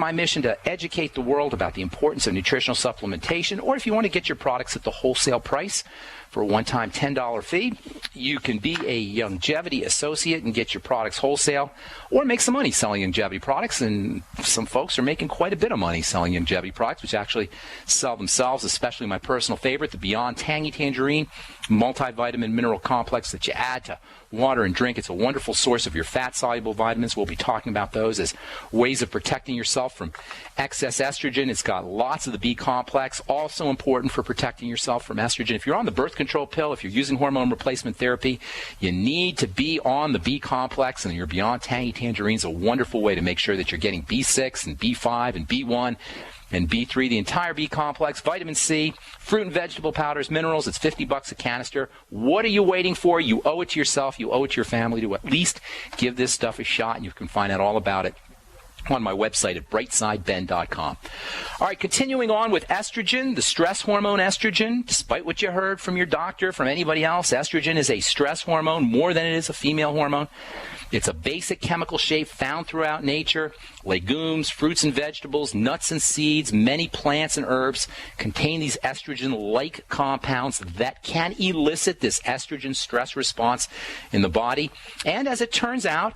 My mission to educate the world about the importance of nutritional supplementation, or if you want to get your products at the wholesale price for a one-time $10 fee, you can be a longevity associate and get your products wholesale, or make some money selling longevity products. And some folks are making quite a bit of money selling longevity products, which actually sell themselves, especially my personal favorite, the Beyond Tangy Tangerine multivitamin mineral complex that you add to water and drink. It's a wonderful source of your fat-soluble vitamins. We'll be talking about those as ways of protecting yourself from excess estrogen. It's got lots of the B complex, also important for protecting yourself from estrogen. If you're on the birth control pill, if you're using hormone replacement therapy, you need to be on the B complex, and your Beyond Tangy Tangerine is a wonderful way to make sure that you're getting B6 and B5 and B1 and B3, the entire B complex, vitamin C, fruit and vegetable powders, minerals. It's $50 a canister. What are you waiting for? You owe it to yourself. You owe it to your family to at least give this stuff a shot, and you can find out all about it on my website at brightsideben.com. All right, continuing on with estrogen, the stress hormone estrogen. Despite what you heard from your doctor, from anybody else, estrogen is a stress hormone more than it is a female hormone. It's a basic chemical shape found throughout nature. Legumes, fruits and vegetables, nuts and seeds, many plants and herbs contain these estrogen-like compounds that can elicit this estrogen stress response in the body. And as it turns out,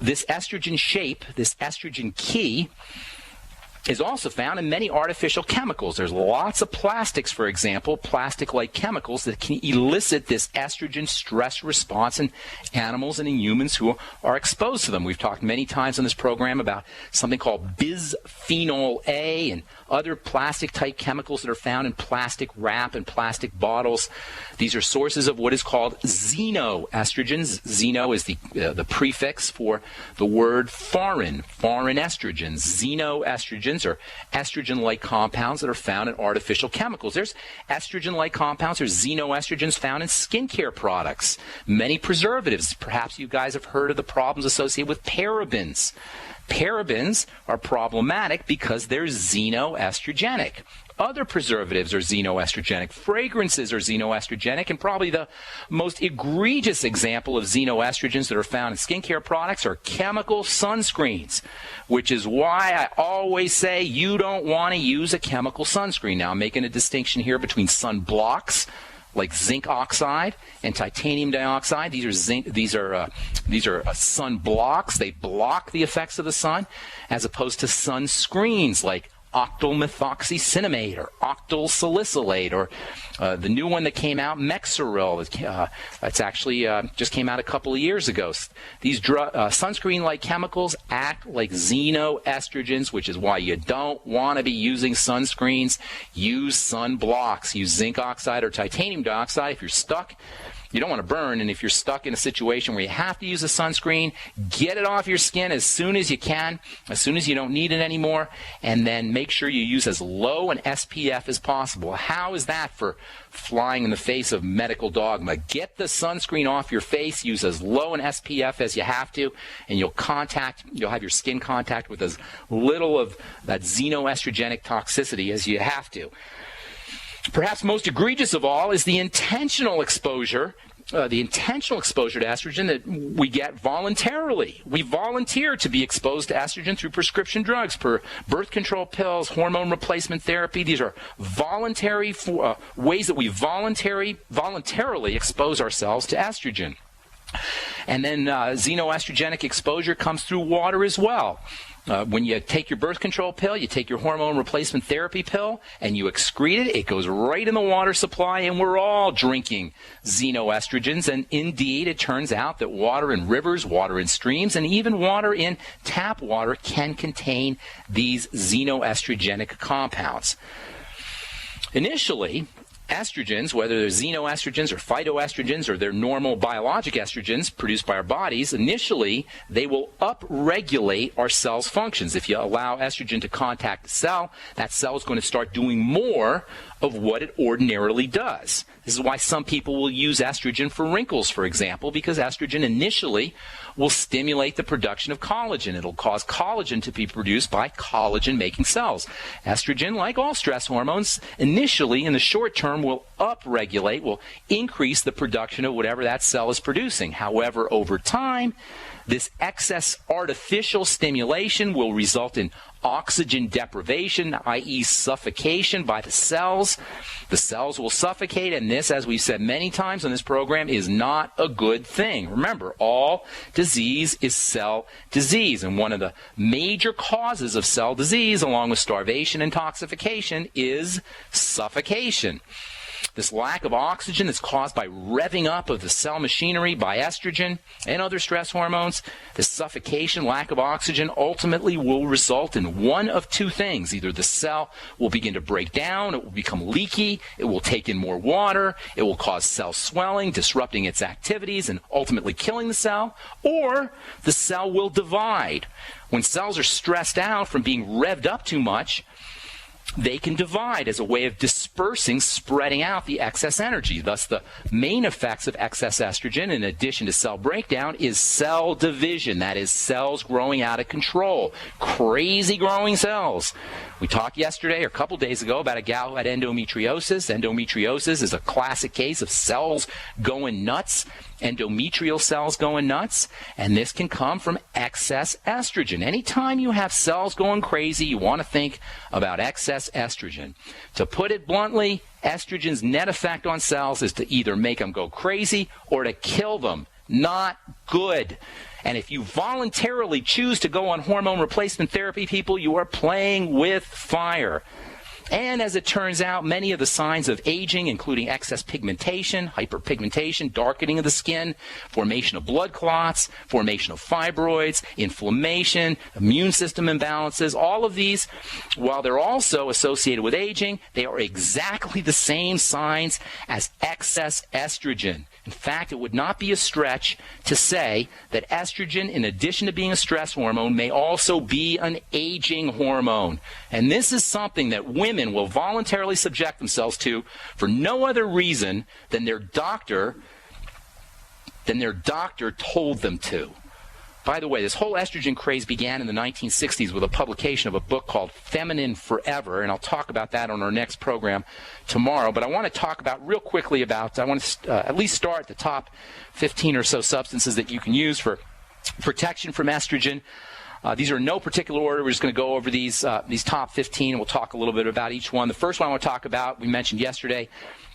this estrogen shape, this estrogen key, is also found in many artificial chemicals. There's lots of plastics, for example, plastic-like chemicals that can elicit this estrogen stress response in animals and in humans who are exposed to them. We've talked many times on this program about something called bisphenol A and other plastic-type chemicals that are found in plastic wrap and plastic bottles. These are sources of what is called xenoestrogens. Xeno is the prefix for the word foreign estrogens. Xenoestrogens are estrogen-like compounds that are found in artificial chemicals. There's estrogen-like compounds or xenoestrogens found in skincare products. Many preservatives. Perhaps you guys have heard of the problems associated with parabens. Parabens are problematic because they're xenoestrogenic. Other preservatives are xenoestrogenic. Fragrances are xenoestrogenic, and probably the most egregious example of xenoestrogens that are found in skincare products are chemical sunscreens, which is why I always say you don't want to use a chemical sunscreen. Now, I'm making a distinction here between sunblocks, like zinc oxide and titanium dioxide. These are sunblocks. They block the effects of the sun, as opposed to sunscreens like octyl methoxycinnamate or octyl salicylate, or the new one that came out, Mexeril. It's actually just came out a couple of years ago. These sunscreen-like chemicals act like xenoestrogens, which is why you don't want to be using sunscreens. Use sunblocks. Use zinc oxide or titanium dioxide if you're stuck. You don't want to burn, and if you're stuck in a situation where you have to use a sunscreen, get it off your skin as soon as you can, as soon as you don't need it anymore, and then make sure you use as low an SPF as possible. How is that for flying in the face of medical dogma? Get the sunscreen off your face, use as low an SPF as you have to, and you'll have your skin contact with as little of that xenoestrogenic toxicity as you have to. Perhaps most egregious of all is the intentional exposure to estrogen that we get voluntarily. We volunteer to be exposed to estrogen through prescription drugs, per birth control pills, hormone replacement therapy. These are voluntary ways that we voluntarily expose ourselves to estrogen. And then xenoestrogenic exposure comes through water as well. When you take your birth control pill, you take your hormone replacement therapy pill, and you excrete it, it goes right in the water supply, and we're all drinking xenoestrogens. And indeed, it turns out that water in rivers, water in streams, and even water in tap water can contain these xenoestrogenic compounds. Initially, estrogens, whether they're xenoestrogens or phytoestrogens or they're normal biologic estrogens produced by our bodies, initially they will upregulate our cell's functions. If you allow estrogen to contact the cell, that cell is going to start doing more of what it ordinarily does. This is why some people will use estrogen for wrinkles, for example, because estrogen initially will stimulate the production of collagen. It'll cause collagen to be produced by collagen-making cells. Estrogen, like all stress hormones, initially in the short term will upregulate, will increase the production of whatever that cell is producing. However, over time, This excess artificial stimulation will result in oxygen deprivation, i.e. suffocation by the cells. The cells will suffocate, and this, as we've said many times on this program, is not a good thing. Remember, all disease is cell disease, and one of the major causes of cell disease, along with starvation and toxification, is suffocation. This lack of oxygen is caused by revving up of the cell machinery by estrogen and other stress hormones. This suffocation, lack of oxygen, ultimately will result in one of two things. Either the cell will begin to break down, it will become leaky, it will take in more water, it will cause cell swelling, disrupting its activities and ultimately killing the cell, or the cell will divide. When cells are stressed out from being revved up too much, they can divide as a way of dispersing, spreading out the excess energy. Thus, the main effects of excess estrogen, in addition to cell breakdown, is cell division. That is, cells growing out of control. Crazy growing cells. We talked yesterday or a couple days ago about a gal who had endometriosis. Endometriosis is a classic case of cells going nuts, endometrial cells going nuts, and this can come from excess estrogen. Anytime you have cells going crazy, you want to think about excess estrogen. To put it bluntly, estrogen's net effect on cells is to either make them go crazy or to kill them. Not good. And if you voluntarily choose to go on hormone replacement therapy, people, you are playing with fire. And as it turns out, many of the signs of aging, including excess pigmentation, hyperpigmentation, darkening of the skin, formation of blood clots, formation of fibroids, inflammation, immune system imbalances, all of these, while they're also associated with aging, they are exactly the same signs as excess estrogen. In fact, it would not be a stretch to say that estrogen, in addition to being a stress hormone, may also be an aging hormone. And this is something that women will voluntarily subject themselves to for no other reason than their doctor told them to. By the way, this whole estrogen craze began in the 1960s with a publication of a book called Feminine Forever, and I'll talk about that on our next program tomorrow. But I want to talk about real quickly about, I want to at least start the top 15 or so substances that you can use for protection from estrogen. These are in no particular order. We're just going to go over these top 15, and we'll talk a little bit about each one. The first one I want to talk about, we mentioned yesterday.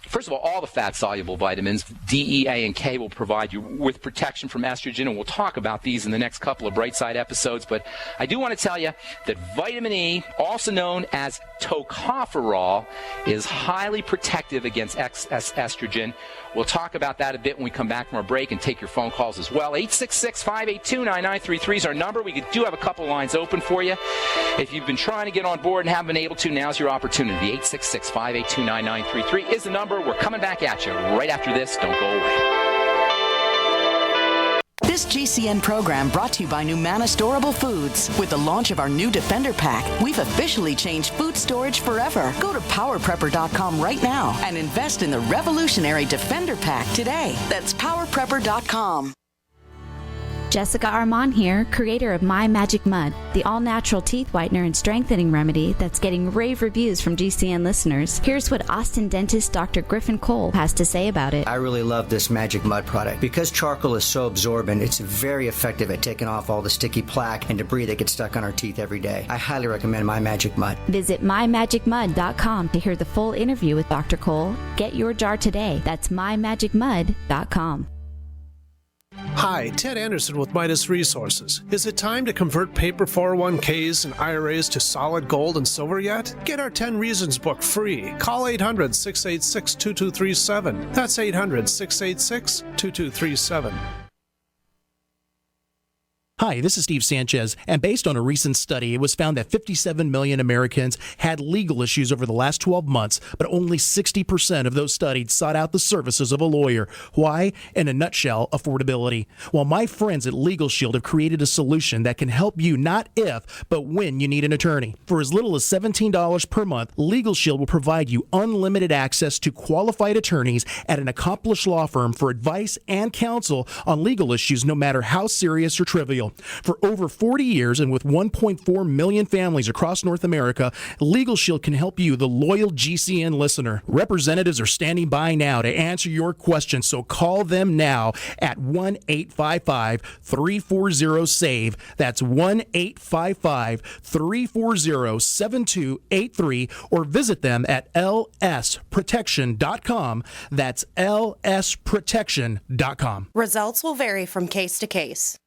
First of all the fat-soluble vitamins, D, E, A, and K, will provide you with protection from estrogen, and we'll talk about these in the next couple of Bright Side episodes. But I do want to tell you that vitamin E, also known as tocopherol, is highly protective against excess estrogen. We'll talk about that a bit when we come back from our break and take your phone calls as well. 866-582-9933 is our number. We do have a couple lines open for you. If you've been trying to get on board and haven't been able to, now's your opportunity. 866-582-9933 is the number. We're coming back at you right after this. Don't go away. This GCN program brought to you by Numana Storable Foods. With the launch of our new Defender Pack, we've officially changed food storage forever. Go to PowerPrepper.com right now and invest in the revolutionary Defender Pack today. That's PowerPrepper.com. Jessica Armand here, creator of My Magic Mud, the all-natural teeth whitener and strengthening remedy that's getting rave reviews from GCN listeners. Here's what Austin dentist Dr. Griffin Cole has to say about it. I really love this Magic Mud product. Because charcoal is so absorbent, it's very effective at taking off all the sticky plaque and debris that gets stuck on our teeth every day. I highly recommend My Magic Mud. Visit mymagicmud.com to hear the full interview with Dr. Cole. Get your jar today. That's mymagicmud.com. Hi, Ted Anderson with Midas Resources. Is it time to convert paper 401ks and IRAs to solid gold and silver yet? Get our 10 Reasons book free. Call 800-686-2237. That's 800-686-2237. Hi, this is Steve Sanchez, and based on a recent study, it was found that 57 million Americans had legal issues over the last 12 months, but only 60% of those studied sought out the services of a lawyer. Why? In a nutshell, affordability. Well, my friends at Legal Shield have created a solution that can help you not if, but when you need an attorney. For as little as $17 per month, Legal Shield will provide you unlimited access to qualified attorneys at an accomplished law firm for advice and counsel on legal issues, no matter how serious or trivial. Shield. For over 40 years and with 1.4 million families across North America, Legal Shield can help you, the loyal GCN listener. Representatives are standing by now to answer your questions, so call them now at 1-855-340-SAVE. That's 1-855-340-7283, or visit them at lsprotection.com. That's lsprotection.com. Results will vary from case to case.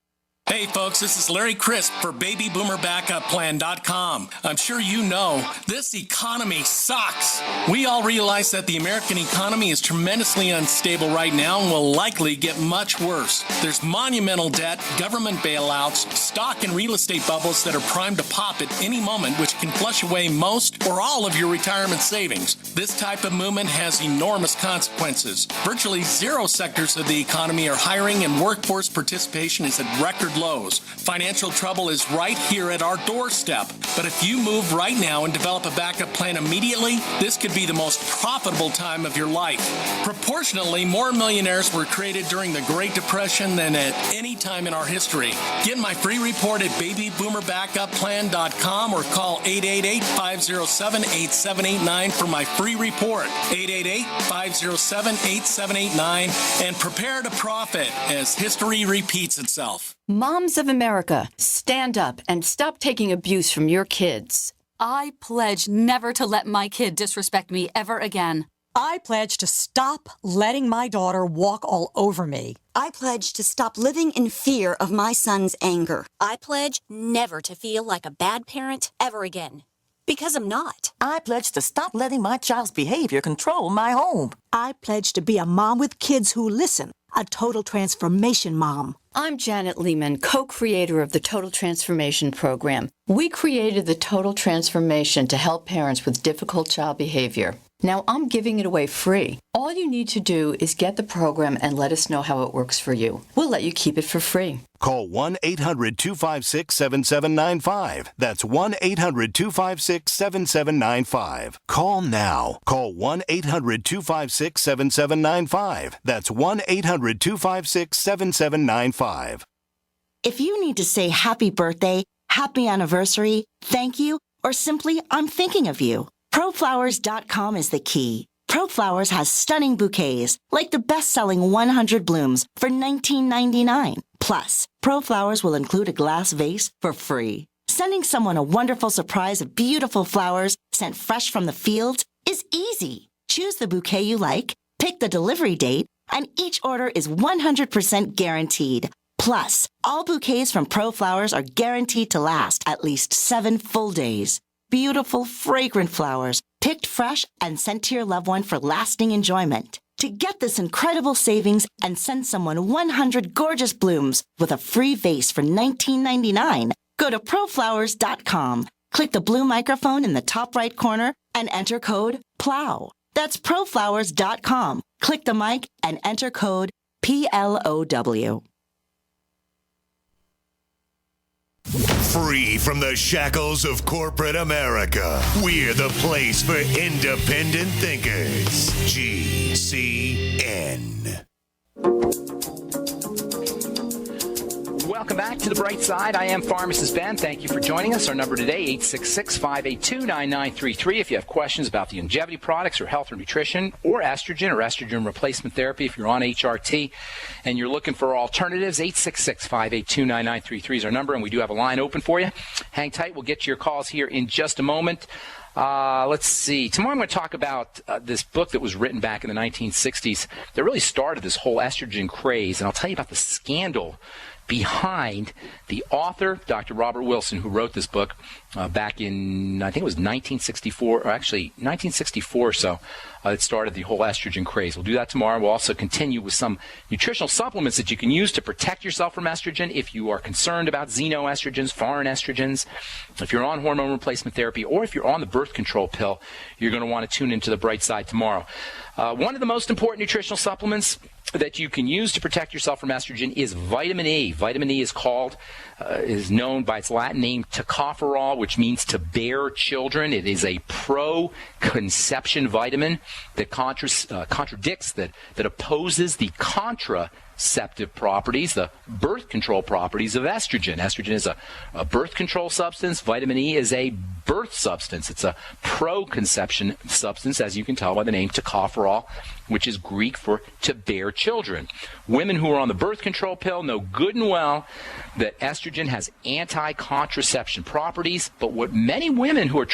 Hey folks, this is Larry Crisp for BabyBoomerBackupPlan.com. I'm sure you know this economy sucks. We all realize that the American economy is tremendously unstable right now and will likely get much worse. There's monumental debt, government bailouts, stock and real estate bubbles that are primed to pop at any moment, which can flush away most or all of your retirement savings. This type of movement has enormous consequences. Virtually zero sectors of the economy are hiring, and workforce participation is at record lows. Financial trouble is right here at our doorstep. But if you move right now and develop a backup plan immediately, this could be the most profitable time of your life. Proportionately, more millionaires were created during the Great Depression than at any time in our history. Get my free report at BabyBoomerBackupPlan.com or call 888-507-8789 for my free report. 888-507-8789, and prepare to profit as history repeats itself. Moms of America, stand up and stop taking abuse from your kids. I pledge never to let my kid disrespect me ever again. I pledge to stop letting my daughter walk all over me. I pledge to stop living in fear of my son's anger. I pledge never to feel like a bad parent ever again. Because I'm not. I pledge to stop letting my child's behavior control my home. I pledge to be a mom with kids who listen. A total transformation mom. I'm Janet Lehman, co-creator of the Total Transformation Program. We created the Total Transformation to help parents with difficult child behavior. Now I'm giving it away free. All you need to do is get the program and let us know how it works for you. We'll let you keep it for free. Call 1-800-256-7795. That's 1-800-256-7795. Call now. Call 1-800-256-7795. That's 1-800-256-7795. If you need to say happy birthday, happy anniversary, thank you, or simply I'm thinking of you, ProFlowers.com is the key. ProFlowers has stunning bouquets, like the best-selling 100 blooms for $19.99. Plus, ProFlowers will include a glass vase for free. Sending someone a wonderful surprise of beautiful flowers sent fresh from the fields is easy. Choose the bouquet you like, pick the delivery date, and each order is 100% guaranteed. Plus, all bouquets from ProFlowers are guaranteed to last at least 7 full days. Beautiful, fragrant flowers, picked fresh and sent to your loved one for lasting enjoyment. To get this incredible savings and send someone 100 gorgeous blooms with a free vase for $19.99, go to ProFlowers.com, click the blue microphone in the top right corner, and enter code PLOW. That's ProFlowers.com. Click the mic and enter code PLOW. Free from the shackles of corporate America, we're the place for independent thinkers. GCN. Welcome back to The Bright Side. I am Pharmacist Ben. Thank you for joining us. Our number today, 866-582-9933. If you have questions about the longevity products or health or nutrition or estrogen replacement therapy, if you're on HRT and you're looking for alternatives, 866-582-9933 is our number, and we do have a line open for you. Hang tight. We'll get to your calls here in just a moment. Let's see. Tomorrow I'm going to talk about this book that was written back in the 1960s that really started this whole estrogen craze, and I'll tell you about the scandal behind the author, Dr. Robert Wilson, who wrote this book back in, I think it was 1964, or actually 1964 or so. It started the whole estrogen craze. We'll do that tomorrow. We'll also continue with some nutritional supplements that you can use to protect yourself from estrogen if you are concerned about xenoestrogens, foreign estrogens. If you're on hormone replacement therapy, or if you're on the birth control pill, you're going to want to tune into The Bright Side tomorrow. One of the most important nutritional supplements that you can use to protect yourself from estrogen is vitamin E. Vitamin E is called is known by its Latin name tocopherol, which means to bear children. It is a pro-conception vitamin that contradicts, that opposes the contraceptive properties, the birth control properties of estrogen. Estrogen is a birth control substance. Vitamin E is a birth substance. It's a pro-conception substance, as you can tell by the name tocopherol, which is Greek for to bear children. Women who are on the birth control pill know good and well that estrogen has anti-contraception properties, but what many women who are